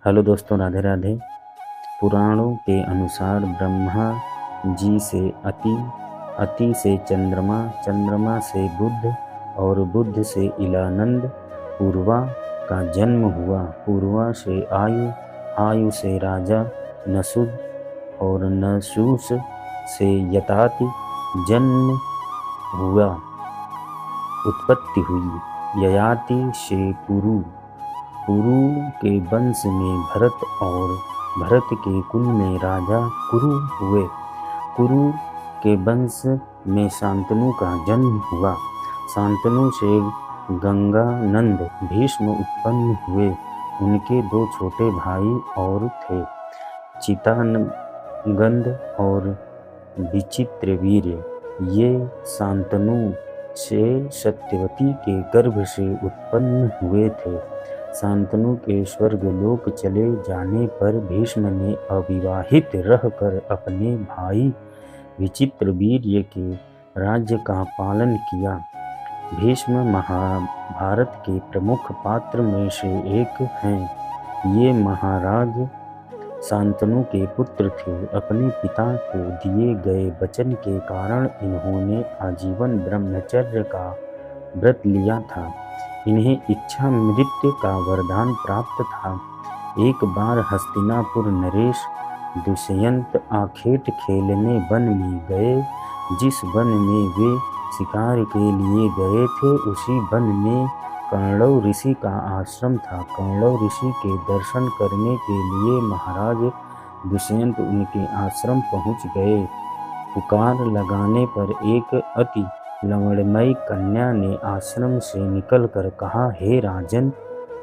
Hello दोस्तों, राधे राधे। पुराणों के अनुसार ब्रह्मा जी से अति, अति से चंद्रमा, चंद्रमा से बुध और बुध से इलानंद, पूर्वा का जन्म हुआ। पूर्वा से आयु, आयु से राजा नसुद और नसूस से यताति जन्म हुआ, उत्पत्ति हुई। ययाति से पुरु, पुरु के वंश में भरत और भरत के कुल में राजा कुरु हुए। कुरु के वंश में शांतनु का जन्म हुआ। शांतनु से गंगानंद भीष्म उत्पन्न हुए। उनके दो छोटे भाई और थे, चितानगंद और विचित्रवीर। ये शांतनु से सत्यवती के गर्भ से उत्पन्न हुए थे। शांतनु के स्वर्गलोक चले जाने पर भीष्म ने अविवाहित रहकर अपने भाई विचित्रवीर्य के राज्य का पालन किया। भीष्म महाभारत के प्रमुख पात्र में से एक हैं। ये महाराज शांतनु के पुत्र थे। अपने पिता को दिए गए वचन के कारण इन्होंने आजीवन ब्रह्मचर्य का व्रत लिया था। इन्हें इच्छा मृत्यु का वरदान प्राप्त था। एक बार हस्तिनापुर नरेश दुष्यंत आखेट खेलने वन में गए। जिस वन में वे शिकार के लिए गए थे, उसी वन में कर्णव ऋषि का आश्रम था। कर्णव ऋषि के दर्शन करने के लिए महाराज दुष्यंत उनके आश्रम पहुंच गए। पुकार लगाने पर एक अति लवणमयी कन्या ने आश्रम से निकलकर कहा, हे राजन,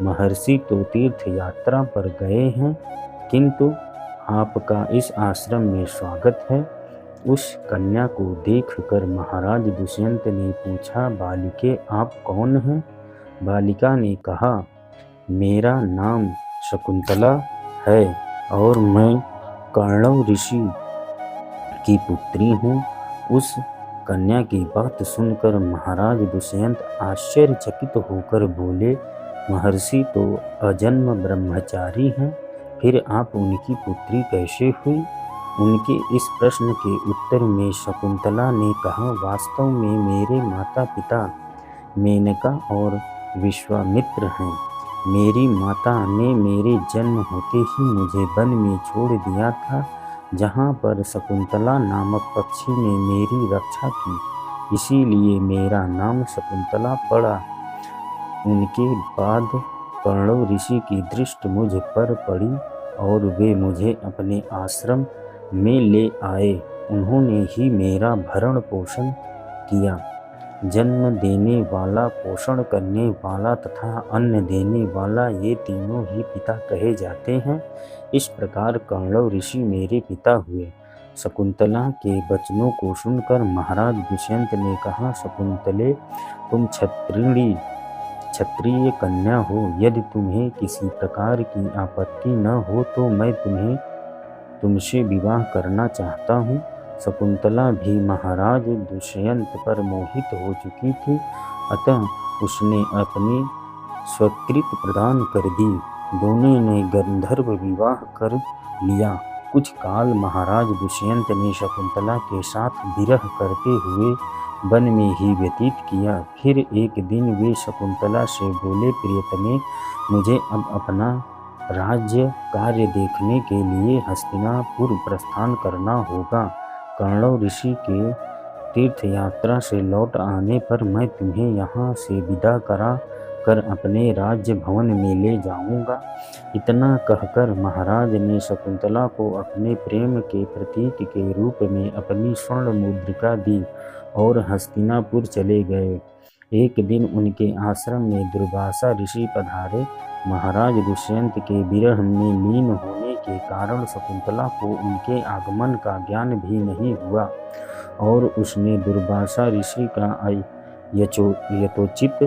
महर्षि तो तीर्थ यात्रा पर गए हैं, किंतु आपका इस आश्रम में स्वागत है। उस कन्या को देखकर महाराज दुष्यंत ने पूछा, बालिके, आप कौन हैं? बालिका ने कहा, मेरा नाम शकुंतला है और मैं कर्णव ऋषि की पुत्री हूँ। उस कन्या की बात सुनकर महाराज दुष्यंत आश्चर्यचकित होकर बोले, महर्षि तो अजन्म ब्रह्मचारी हैं, फिर आप उनकी पुत्री कैसे हुई? उनके इस प्रश्न के उत्तर में शकुंतला ने कहा, वास्तव में मेरे माता पिता मेनका और विश्वामित्र हैं। मेरी माता ने मेरे जन्म होते ही मुझे वन में छोड़ दिया था, जहाँ पर शकुंतला नामक पक्षी ने मेरी रक्षा की, इसीलिए मेरा नाम शकुंतला पड़ा। उनके बाद कर्णव ऋषि की दृष्टि मुझ पर पड़ी और वे मुझे अपने आश्रम में ले आए। उन्होंने ही मेरा भरण पोषण किया। जन्म देने वाला, पोषण करने वाला तथा अन्न देने वाला, ये तीनों ही पिता कहे जाते हैं। इस प्रकार कर्णव ऋषि मेरे पिता हुए। शकुंतला के वचनों को सुनकर महाराज दुष्यंत ने कहा, शकुंतले, तुम क्षत्रिय कन्या हो। यदि तुम्हें किसी प्रकार की आपत्ति न हो तो मैं तुमसे विवाह करना चाहता हूँ। शकुंतला भी महाराज दुष्यंत पर मोहित हो चुकी थी, अतः उसने अपनी स्वीकृति प्रदान कर दी। दोनों ने गंधर्व विवाह कर लिया। कुछ काल महाराज दुष्यंत ने शकुंतला के साथ विरह करते हुए वन में ही व्यतीत किया। फिर एक दिन वे शकुंतला से बोले, प्रियतमे, मुझे अब अपना राज्य कार्य देखने के लिए हस्तिनापुर प्रस्थान करना होगा। कर्णव ऋषि के तीर्थ यात्रा से लौट आने पर मैं तुम्हें यहाँ से विदा करा कर अपने राज्य भवन में ले जाऊंगा। इतना कहकर महाराज ने शकुंतला को अपने प्रेम के प्रतीक के रूप में अपनी स्वर्ण मुद्रिका दी और हस्तिनापुर चले गए। एक दिन उनके आश्रम में दुर्वासा ऋषि पधारे। महाराज दुष्यंत के विरह में लीन होने के कारण शकुंतला को उनके आगमन का ज्ञान भी नहीं हुआ और उसने दुर्वासा ऋषि का यथोचित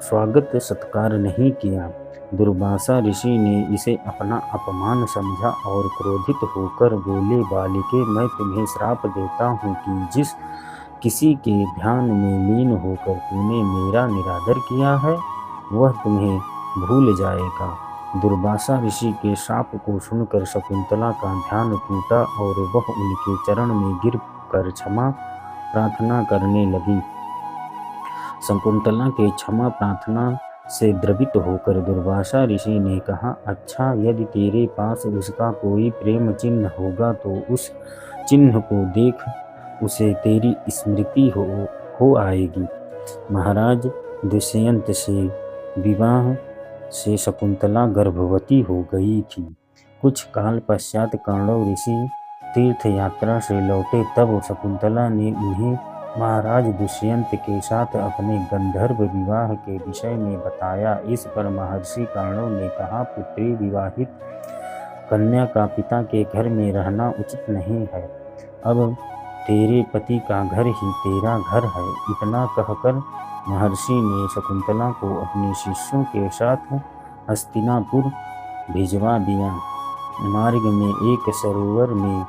स्वागत सत्कार नहीं किया। दुर्वासा ऋषि ने इसे अपना अपमान समझा और क्रोधित होकर बोले, बालिके, मैं तुम्हें श्राप देता हूँ कि जिस किसी के ध्यान में लीन होकर तूने मेरा निरादर किया है, वह तुम्हें भूल जाएगा। दुर्वासा ऋषि के शाप को सुनकर शकुंतला का ध्यान टूटा और वह उनके चरण में गिर कर क्षमा प्रार्थना करने लगी। शकुंतला के क्षमा प्रार्थना से द्रवित होकर दुर्वासा ऋषि ने कहा, अच्छा, यदि तेरे पास उसका कोई प्रेम चिन्ह होगा तो उस चिन्ह को देख उसे तेरी स्मृति हो आएगी। महाराज दुष्यंत से विवाह से शकुंतला गर्भवती हो गई थी। कुछ काल पश्चात कौरव ऋषि तीर्थ यात्रा से लौटे, तब शकुंतला ने उन्हें महाराज दुष्यंत के साथ अपने गंधर्व विवाह के विषय में बताया। इस पर महर्षि कौरव ने कहा, पुत्री, विवाहित कन्या का पिता के घर में रहना उचित नहीं है। अब तेरे पति का घर ही तेरा घर है। इतना कहकर महर्षि ने शकुंतला को अपने शिष्यों के साथ हस्तिनापुर भिजवा दिया। मार्ग में एक सरोवर में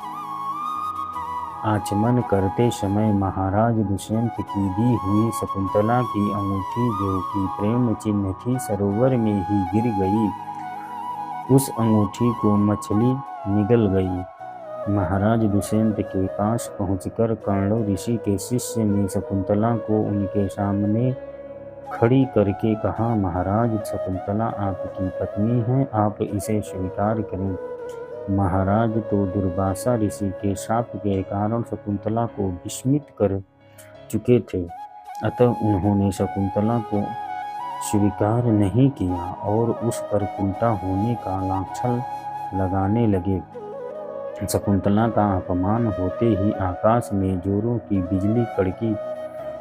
आचमन करते समय महाराज दुष्यंत की दी हुई शकुंतला की अंगूठी, जो कि प्रेम चिन्ह थी, सरोवर में ही गिर गई। उस अंगूठी को मछली निगल गई। महाराज दुष्यंत के पास पहुंचकर कौरव ऋषि के शिष्य ने शकुंतला को उनके सामने खड़ी करके कहा, महाराज, शकुंतला आपकी पत्नी है, आप इसे स्वीकार करें। महाराज तो दुर्वासा ऋषि के शाप के कारण शकुंतला को विस्मित कर चुके थे, अतः उन्होंने शकुंतला को स्वीकार नहीं किया और उस पर उल्टा होने का लांछन लगाने लगे। शकुंतला का अपमान होते ही आकाश में जोरों की बिजली कड़की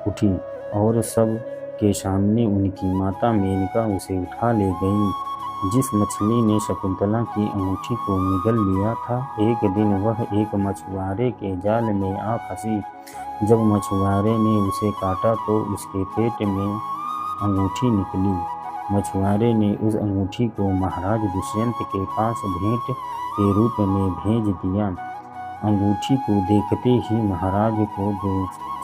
उठी और सब के सामने उनकी माता मेनका उसे उठा ले गई। जिस मछली ने शकुंतला की अंगूठी को निगल लिया था, एक दिन वह एक मछुआरे के जाल में आ फंसी। जब मछुआरे ने उसे काटा तो उसके पेट में अंगूठी निकली। मछुआरे ने उस अंगूठी को महाराज दुष्यंत के पास भेंट के रूप में भेज दिया। अंगूठी को देखते ही महाराज को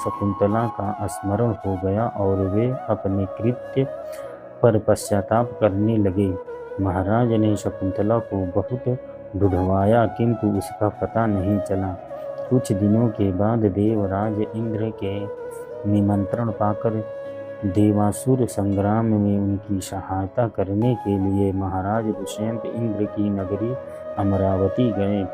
शकुंतला का स्मरण हो गया और वे अपने कृत्य पर पश्चाताप करने लगे। महाराज ने शकुंतला को बहुत ढूंढवाया, किंतु उसका पता नहीं चला। कुछ दिनों के बाद देवराज इंद्र के निमंत्रण पाकर देवासुर संग्राम में उनकी सहायता करने के लिए महाराज दुष्यंत इंद्र की नगरी अमरावती गए।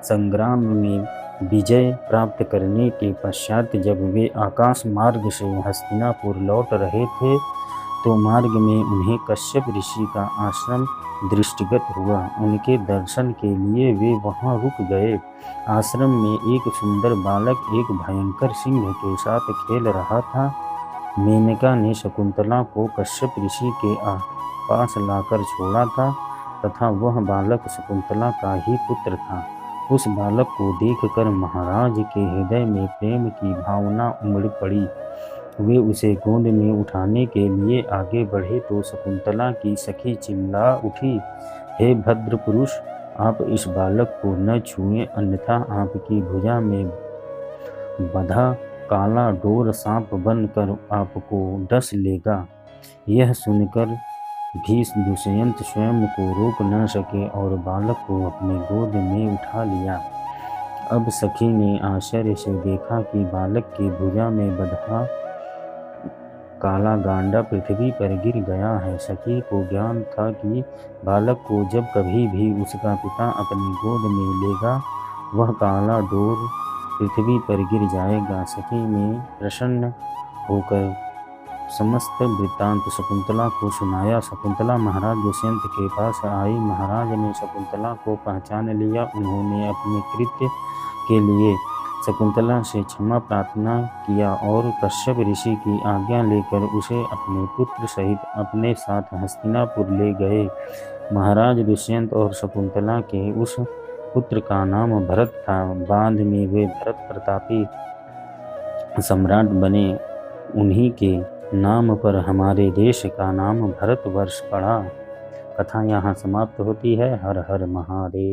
संग्राम में विजय प्राप्त करने के पश्चात जब वे आकाश मार्ग से हस्तिनापुर लौट रहे थे, तो मार्ग में उन्हें कश्यप ऋषि का आश्रम दृष्टिगत हुआ। उनके दर्शन के लिए वे वहां रुक गए। आश्रम में एक सुंदर बालक एक भयंकर सिंह के साथ खेल रहा था। मेनका ने शकुंतला को कश्यप ऋषि के पास लाकर छोड़ा था तथा वह बालक शकुंतला का ही पुत्र था। उस बालक को देखकर महाराज के हृदय में प्रेम की भावना उमड़ पड़ी। वे उसे गोद में उठाने के लिए आगे बढ़े तो शकुंतला की सखी चिल्ला उठी, हे भद्र पुरुष, आप इस बालक को न छुएं, अन्यथा आपकी भुजा में बंधा काला डोर सांप बनकर आपको डस लेगा। यह सुनकर भी दुष्यंत स्वयं को रोक न सके और बालक को अपने गोद में उठा लिया। अब सखी ने आश्चर्य से देखा कि बालक की भुजा में बंधा काला गांडा पृथ्वी पर गिर गया है। सखी को ज्ञान था कि बालक को जब कभी भी उसका पिता अपनी गोद में लेगा, वह काला डोर पृथ्वी पर गिर जाएगा। सखी ने प्रसन्न होकर समस्त वृत्तांत शकुंतला को सुनाया। शकुंतला महाराज दुष्यंत के पास आई। महाराज ने शकुंतला को पहचान लिया। उन्होंने अपने कृत्य के लिए शकुंतला से क्षमा प्रार्थना किया और कश्यप ऋषि की आज्ञा लेकर उसे अपने पुत्र सहित अपने साथ हस्तिनापुर ले गए। महाराज दुष्यंत और शकुंतला के उस पुत्र का नाम भरत था। बाद में वे भरत प्रतापी सम्राट बने। उन्हीं के नाम पर हमारे देश का नाम भरतवर्ष पड़ा। कथा यहाँ समाप्त होती है। हर हर महादेव।